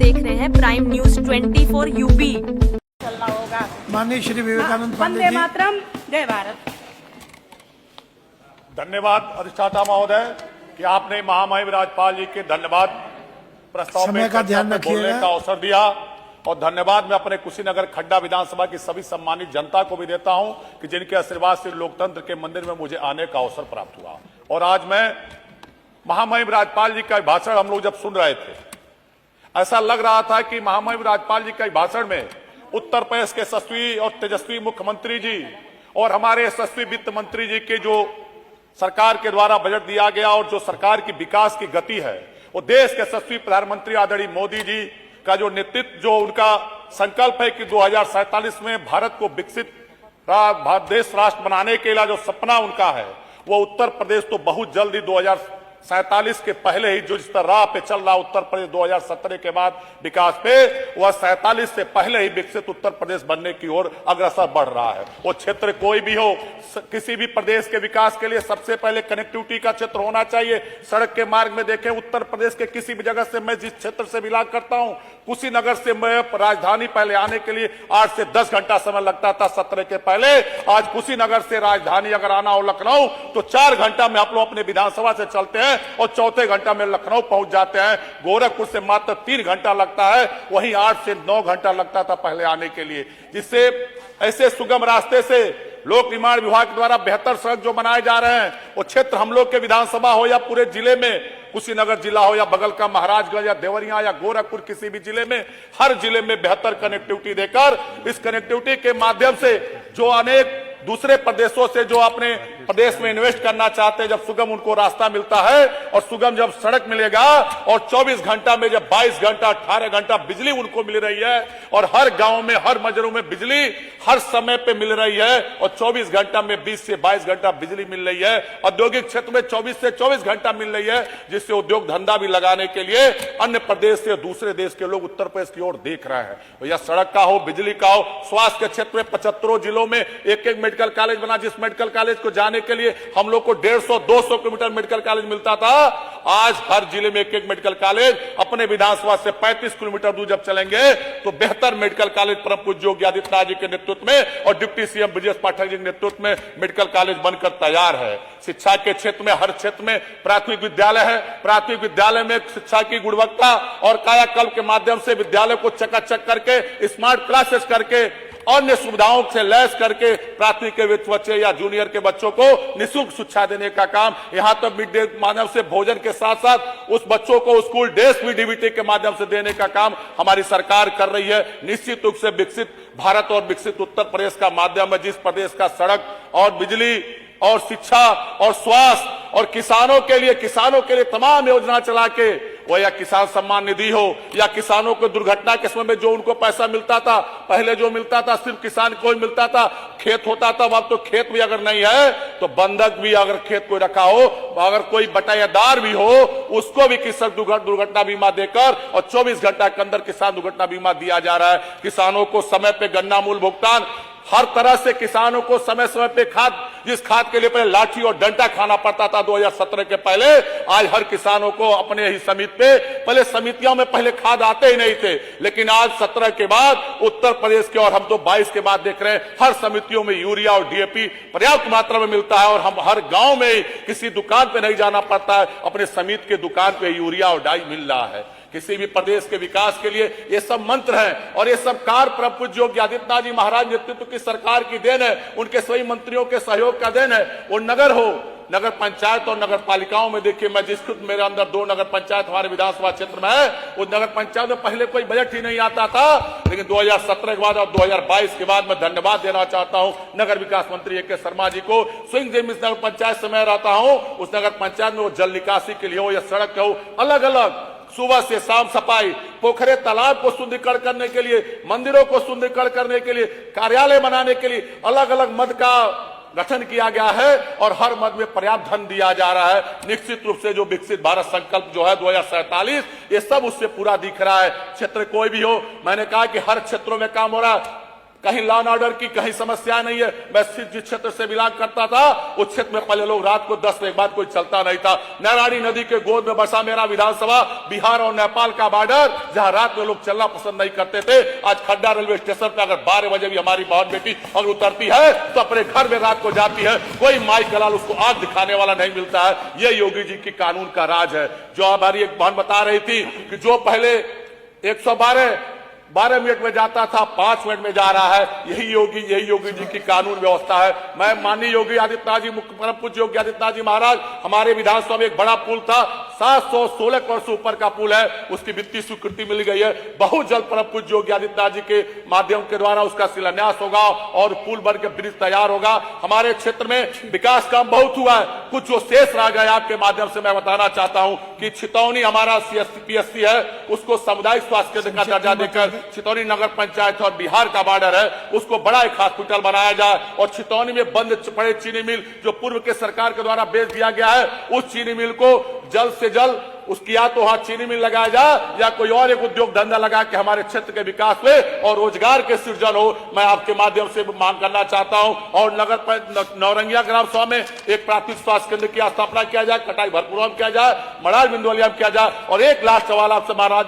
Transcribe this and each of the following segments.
देख रहे हैं प्राइम न्यूज 24 यूपी। चलना होगा। माननीय श्री विवेकानंद पांडे वंदे जी। मातरम, जय भारत। धन्यवाद अधिष्ठाता महोदय कि आपने महामहिम राज्यपाल जी के धन्यवाद प्रस्ताव समय में का ध्यान बोलने रखिएगा। का अवसर दिया और धन्यवाद मैं अपने कुशीनगर खड्डा विधानसभा की सभी सम्मानित जनता को भी देता हूं कि जिनके आशीर्वाद से लोकतंत्र के मंदिर में मुझे आने का अवसर प्राप्त हुआ। और आज मैं महामहिम राज्यपाल जी का भाषण हम लोग जब सुन रहे थे, ऐसा लग रहा था कि महामहिम राज्यपाल जी के भाषण में उत्तर प्रदेश के यशस्वी और तेजस्वी मुख्यमंत्री जी और हमारे यशस्वी वित्त मंत्री जी के जो सरकार के द्वारा बजट दिया गया और जो सरकार की विकास की गति है, वो देश के यशस्वी प्रधानमंत्री आदरणीय मोदी जी का जो नेतृत्व, जो उनका संकल्प है कि 2047 में भारत को विकसित देश राष्ट्र बनाने के लिए जो सपना उनका है, वो उत्तर प्रदेश तो बहुत जल्दी 2047 के पहले ही जो जिस राह पे चल रहा उत्तर प्रदेश 2017 के बाद विकास पे, वह 47 से पहले ही विकसित उत्तर प्रदेश बनने की ओर अग्रसर बढ़ रहा है। वो क्षेत्र कोई भी हो, किसी भी प्रदेश के विकास के लिए सबसे पहले कनेक्टिविटी का क्षेत्र होना चाहिए। सड़क के मार्ग में देखें, उत्तर प्रदेश के किसी भी जगह से, मैं जिस क्षेत्र से बिलोंग करता हूं, कुशीनगर से मैं राजधानी पहले आने के लिए 8 से 10 घंटा समय लगता था 17 के पहले। आज कुशीनगर से राजधानी अगर आना हो लखनऊ तो 4 घंटा में आप लोग अपने विधानसभा से चलते हैं और चौथे घंटा में लखनऊ पहुंच जाते हैं। गोरखपुर से मात्र 3 घंटा लगता है, वहीं 8 से 9 घंटा लगता था पहले आने के लिए। जिससे ऐसे सुगम रास्ते से लोक निर्माण विभाग द्वारा बेहतर सड़क जो बनाए जा रहे हैं, वो क्षेत्र हम लोग के विधानसभा हो या पूरे जिले में, कुशीनगर जिला हो या बगल का महाराजगंज या देवरिया या गोरखपुर, किसी भी जिले में, हर जिले में बेहतर कनेक्टिविटी देकर, इस कनेक्टिविटी के माध्यम से जो अनेक दूसरे प्रदेशों से जो अपने प्रदेश में इन्वेस्ट करना चाहते हैं, जब सुगम उनको रास्ता मिलता है और सुगम जब सड़क मिलेगा और 24 घंटा में जब 22 घंटा 18 घंटा बिजली उनको मिल रही है और हर गांव में, हर मजरों में बिजली हर समय पे मिल रही है और 24 घंटा में 20 से 22 घंटा बिजली मिल रही है, औद्योगिक क्षेत्र में 24 से 24 घंटा मिल रही है, जिससे उद्योग धंधा भी लगाने के लिए अन्य प्रदेश से, दूसरे देश के लोग उत्तर प्रदेश की ओर देख रहे हैं। या सड़क का हो, बिजली का हो, स्वास्थ्य के क्षेत्र में 75 जिलों में एक एक मेडिकल कॉलेज बना, जिस मेडिकल कॉलेज को जाने के लिए हम लोग को 150-200 किलोमीटर मेडिकल कॉलेज मिलता था, आज हर जिले में एक एक मेडिकल कॉलेज। अपने विधानसभा से 35 किलोमीटर दूर जब चलेंगे तो बेहतर मेडिकल कॉलेज परम पूज्य योगी आदित्यनाथ जी के नेतृत्व में और डिप्टी सीएम ब्रजेश पाठक जी के नेतृत्व में मेडिकल कॉलेज बनकर तैयार है। शिक्षा के क्षेत्र में हर क्षेत्र में प्राथमिक विद्यालय है, प्राथमिक विद्यालय में शिक्षा की गुणवत्ता और कायाकल्प के माध्यम से विद्यालय को चकाचक करके, स्मार्ट क्लासेस करके, अन्य सुविधाओं से लैस करके प्राथमिक के बच्चे या जूनियर के बच्चों को निःशुल्क शिक्षा देने का काम, यहां तक मिड डे माध्यम से भोजन के साथ साथ उस बच्चों को स्कूल ड्रेस भी डीबीटी के माध्यम से देने का काम हमारी सरकार कर रही है। निश्चित रूप से विकसित भारत और विकसित उत्तर प्रदेश का माध्यम है, जिस प्रदेश का सड़क और बिजली और शिक्षा और स्वास्थ्य और किसानों के लिए तमाम योजना चला के, वो या किसान सम्मान निधि हो या किसानों को दुर्घटना के समय में जो उनको पैसा मिलता था, पहले जो मिलता था सिर्फ किसान को ही मिलता था, खेत होता था, अब तो खेत भी अगर नहीं है तो बंधक भी अगर खेत को रखा हो, अगर कोई बटाईदार भी हो, उसको भी किसान दुर्घटना बीमा देकर और 24 घंटा के अंदर किसान दुर्घटना बीमा दिया जा रहा है। किसानों को समय पे गन्ना मूल्य भुगतान, हर तरह से किसानों को समय समय पे खाद, जिस खाद के लिए पहले लाठी और डंडा खाना पड़ता था 2017 के पहले, आज हर किसानों को अपने ही समिति पे, पहले समितियों में पहले खाद आते ही नहीं थे, लेकिन आज 17 के बाद उत्तर प्रदेश के और हम तो 22 के बाद देख रहे हैं, हर समितियों में यूरिया और डीएपी पर्याप्त मात्रा में मिलता है और हम हर गांव में किसी दुकान पे नहीं जाना पड़ता है, अपने समिति के दुकान पे यूरिया और डाई मिल रहा है। किसी भी प्रदेश के विकास के लिए ये सब मंत्र हैं और ये सब कार्य परम पूज्य योगी आदित्यनाथ जी महाराज नेतृत्व की सरकार की देन है, उनके सभी मंत्रियों के सहयोग का देन है। वो नगर हो, नगर पंचायत और नगर पालिकाओं में देखिए, मैं जिस मेरे अंदर 2 नगर पंचायत हमारे विधानसभा क्षेत्र में है, उस नगर पंचायत में पहले कोई बजट ही नहीं आता था, लेकिन 2017 के बाद और 2022 के बाद मैं धन्यवाद देना चाहता हूं नगर विकास मंत्री ए के शर्मा जी को। स्विंग जिस नगर पंचायत से मैं रहता हूं, उस नगर पंचायत में वो जल निकासी के लिए हो या सड़क हो, अलग अलग सुबह से शाम सफाई, पोखरे तालाब को सुंदरीकरण करने के लिए, मंदिरों को सुंदरीकरण करने के लिए, कार्यालय बनाने के लिए अलग अलग मद का गठन किया गया है और हर मद में पर्याप्त धन दिया जा रहा है। निश्चित रूप से जो विकसित भारत संकल्प जो है 2047, ये सब उससे पूरा दिख रहा है। क्षेत्र कोई भी हो, मैंने कहा कि हर क्षेत्रों में काम हो रहा है। कहीं लॉ एंड ऑर्डर की कहीं समस्या नहीं है। मैं जिस क्षेत्र से बिलोंग करता था उस क्षेत्र में पहले लोग रात को 10 बजे के बाद कोई चलता नहीं था। नारायणी नदी के गोद में बसा मेरा विधानसभा, बिहार और नेपाल का बॉर्डर, जहां रात में लोग चलना पसंद नहीं करते थे। आज खड्डा रेलवे स्टेशन पर अगर 12 बजे भी हमारी बहन बेटी अगर उतरती है तो अपने घर में रात को जाती है, कोई माई कलाल उसको आग दिखाने वाला नहीं मिलता है। ये योगी जी की कानून का राज है। जो हमारी एक बहन बता रही थी कि जो पहले 112 मिनट में जाता था 5 मिनट में जा रहा है, यही योगी जी की कानून व्यवस्था है। मैं माननीय योगी आदित्यनाथ जी, परम पूज्य योगी आदित्यनाथ जी महाराज, हमारे विधानसभा में एक बड़ा पुल था, 716 करोड़ से ऊपर का पुल है, उसकी वित्तीय स्वीकृति मिल गई है। बहुत जल्द परम पूज्य योगी आदित्यनाथ जी के माध्यम के द्वारा उसका शिलान्यास होगा और पुल बन के ब्रिज तैयार होगा। हमारे क्षेत्र में विकास काम बहुत हुआ है, कुछ जो शेष रह गया आपके माध्यम से मैं बताना चाहता हूं कि छितौनी हमारा PSC है, उसको सामुदायिक स्वास्थ्य केंद्र का दर्जा देकर छितौनी नगर पंचायत और बिहार का बॉर्डर है, उसको बड़ा एक हॉस्पिटल बनाया जाए। और छितौनी में बंद पड़े चीनी मिल जो पूर्व के सरकार के द्वारा बेच दिया गया है, उस चीनी मिल को जल्द से जल्द उसकी या तो वहां चीनी मिल लगाया जाए या कोई और एक उद्योग धंधा लगा के हमारे क्षेत्र के विकास में और रोजगार के सृजन हो, मैं आपके माध्यम से मांग करना चाहता हूं। और नौरंगिया ग्राम सभा में एक प्राथमिक स्वास्थ्य केंद्र की स्थापना किया जाए, कटाई भरपूर में किया जाए, मड़ाल बिंदुवलिया में किया जाए। और एक लास्ट सवाल आपसे महाराज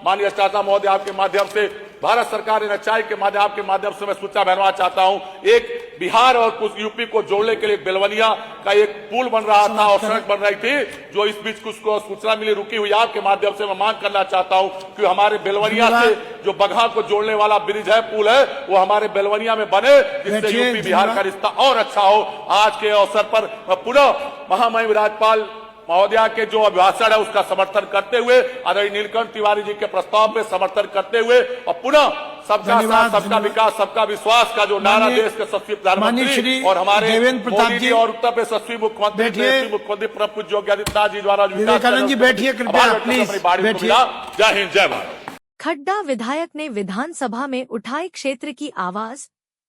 माननीय चाचा महोदय आपके माध्यम से, भारत सरकार एनएचआई के माध्यम आपके माध्यम से मैं सूचना बनवा चाहता हूं, एक बिहार और कुछ यूपी को जोड़ने के लिए बेलवनिया का एक पुल बन रहा था और सड़क बन रही थी, जो इस बीच कुछ को सूचना मिली रुकी हुई। आपके माध्यम से मैं मांग करना चाहता हूं कि हमारे बेलवनिया से जो बगहा को जोड़ने वाला ब्रिज है, पुल है, वो हमारे बेलवनिया में बने, जिससे यूपी बिहार का रिश्ता और अच्छा हो। आज के अवसर पर पुनः महामहिम राज्यपाल महोदया के जो अभिभाषण है उसका समर्थन करते हुए, आदरणीय नीलकंठ तिवारी जी के प्रस्ताव पे समर्थन करते हुए और पुनः सबका साथ सबका विकास सबका विश्वास का जो नारा देश के यशस्वी प्रधानमंत्री और हमारे मोदी जी और उत्तर प्रदेश यशस्वी मुख्यमंत्री परम पूज्य योगी आदित्यनाथ जी द्वारा विवेकानंद जी बैठिए कृपया प्लीज बैठिए। जय हिंद जय भारत। खड्डा विधायक ने विधानसभा में उठाई क्षेत्र की आवाज,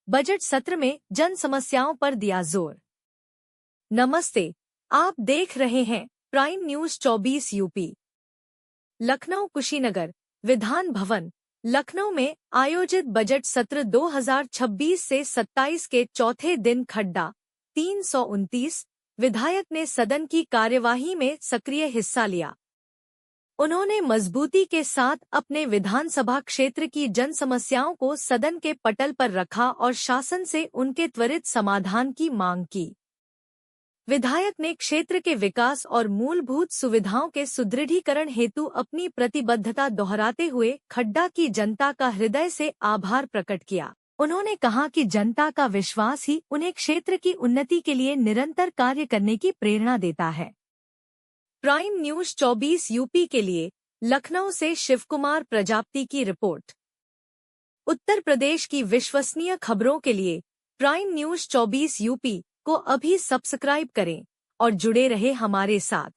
बजट सत्र में जन समस्याओं पर दिया जोर। नमस्ते, आप देख रहे हैं prime news 24 UP. Lucknow Kushinagar Vidhan Bhavan Lucknow में आयोजित बजट सत्र 2026 से 27 के चौथे दिन खड्डा 329 विधायक ने सदन की कार्यवाही में सक्रिय हिस्सा लिया। उन्होंने मजबूती के साथ अपने विधानसभा क्षेत्र की जन समस्याओं को सदन के पटल पर रखा और शासन से उनके त्वरित समाधान की मांग की। विधायक ने क्षेत्र के विकास और मूलभूत सुविधाओं के सुदृढ़ीकरण हेतु अपनी प्रतिबद्धता दोहराते हुए खड्डा की जनता का हृदय से आभार प्रकट किया। उन्होंने कहा कि जनता का विश्वास ही उन्हें क्षेत्र की उन्नति के लिए निरंतर कार्य करने की प्रेरणा देता है। प्राइम न्यूज 24 यूपी के लिए लखनऊ से शिवकुमार प्रजापति की रिपोर्ट। उत्तर प्रदेश की विश्वसनीय खबरों के लिए प्राइम न्यूज 24 यूपी को अभी सब्सक्राइब करें और जुड़े रहे हमारे साथ।